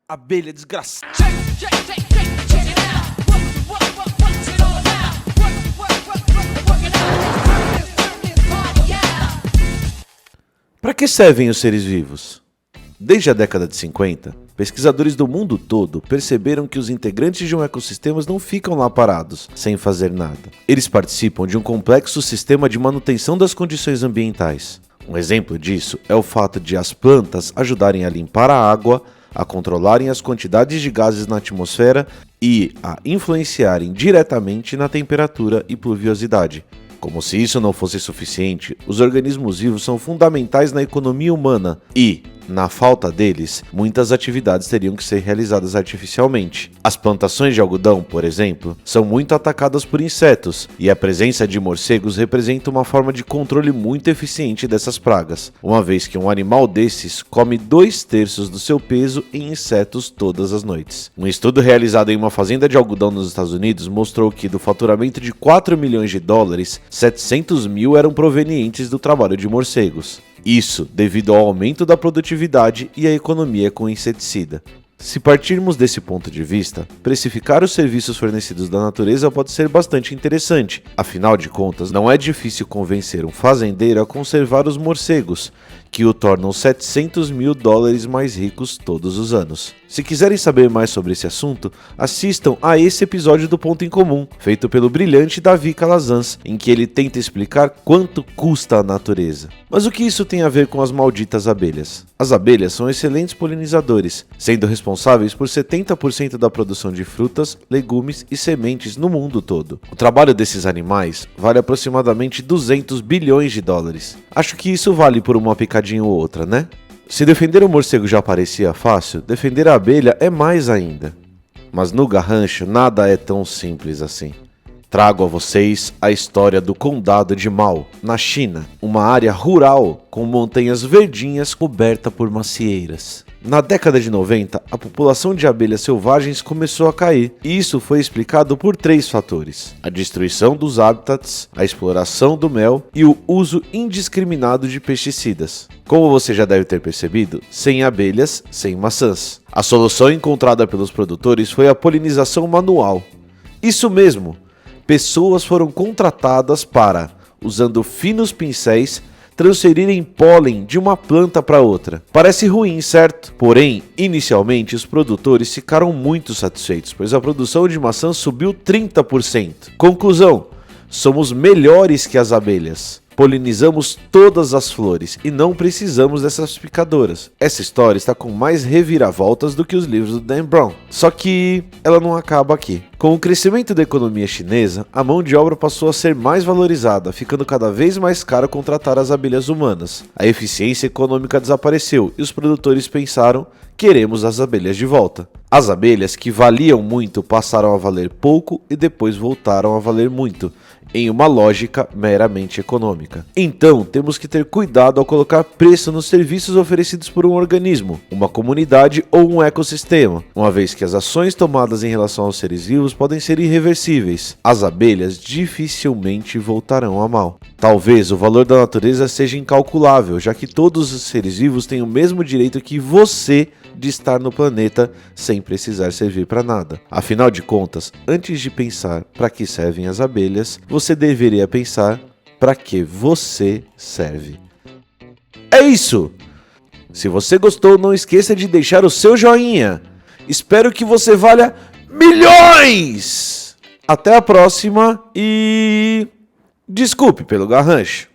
abelha desgraçada. Para que servem os seres vivos? Desde a década de 50, pesquisadores do mundo todo perceberam que os integrantes de um ecossistema não ficam lá parados, sem fazer nada. Eles participam de um complexo sistema de manutenção das condições ambientais. Um exemplo disso é o fato de as plantas ajudarem a limpar a água, a controlarem as quantidades de gases na atmosfera e a influenciarem diretamente na temperatura e pluviosidade. Como se isso não fosse suficiente, os organismos vivos são fundamentais na economia humana e, na falta deles, muitas atividades teriam que ser realizadas artificialmente. As plantações de algodão, por exemplo, são muito atacadas por insetos, e a presença de morcegos representa uma forma de controle muito eficiente dessas pragas, uma vez que um animal desses come 2/3 do seu peso em insetos todas as noites. Um estudo realizado em uma fazenda de algodão nos Estados Unidos mostrou que do faturamento de 4 milhões de dólares, 700 mil eram provenientes do trabalho de morcegos. Isso devido ao aumento da produtividade e à economia com inseticida. Se partirmos desse ponto de vista, precificar os serviços fornecidos da natureza pode ser bastante interessante. Afinal de contas, não é difícil convencer um fazendeiro a conservar os morcegos, que o tornam 700 mil dólares mais ricos todos os anos. Se quiserem saber mais sobre esse assunto, assistam a esse episódio do Ponto em Comum, feito pelo brilhante Davi Calazans, em que ele tenta explicar quanto custa a natureza. Mas o que isso tem a ver com as malditas abelhas? As abelhas são excelentes polinizadores, sendo responsáveis por 70% da produção de frutas, legumes e sementes no mundo todo. O trabalho desses animais vale aproximadamente 200 bilhões de dólares. Acho que isso vale por uma picadinha ou outra, né? Se defender o morcego já parecia fácil, defender a abelha é mais ainda. Mas no Garrancho nada é tão simples assim. Trago a vocês a história do Condado de Mao, na China, uma área rural com montanhas verdinhas coberta por macieiras. Na década de 90, a população de abelhas selvagens começou a cair, e isso foi explicado por 3 fatores: a destruição dos hábitats, a exploração do mel e o uso indiscriminado de pesticidas. Como você já deve ter percebido, sem abelhas, sem maçãs. A solução encontrada pelos produtores foi a polinização manual. Isso mesmo! Pessoas foram contratadas para, usando finos pincéis, transferirem pólen de uma planta para outra. Parece ruim, certo? Porém, inicialmente os produtores ficaram muito satisfeitos, pois a produção de maçã subiu 30%. Conclusão: somos melhores que as abelhas. Polinizamos todas as flores e não precisamos dessas picadoras. Essa história está com mais reviravoltas do que os livros do Dan Brown. Só que ela não acaba aqui. Com o crescimento da economia chinesa, a mão de obra passou a ser mais valorizada, ficando cada vez mais caro contratar as abelhas humanas. A eficiência econômica desapareceu e os produtores pensaram: queremos as abelhas de volta. As abelhas que valiam muito passaram a valer pouco e depois voltaram a valer muito, em uma lógica meramente econômica. Então, temos que ter cuidado ao colocar preço nos serviços oferecidos por um organismo, uma comunidade ou um ecossistema, uma vez que as ações tomadas em relação aos seres vivos podem ser irreversíveis. As abelhas dificilmente voltarão a mal. Talvez o valor da natureza seja incalculável, já que todos os seres vivos têm o mesmo direito que você de estar no planeta sem precisar servir para nada. Afinal de contas, antes de pensar para que servem as abelhas, você deveria pensar para que você serve. É isso! Se você gostou, não esqueça de deixar o seu joinha. Espero que você valha milhões! Até a próxima e... desculpe pelo garrancho.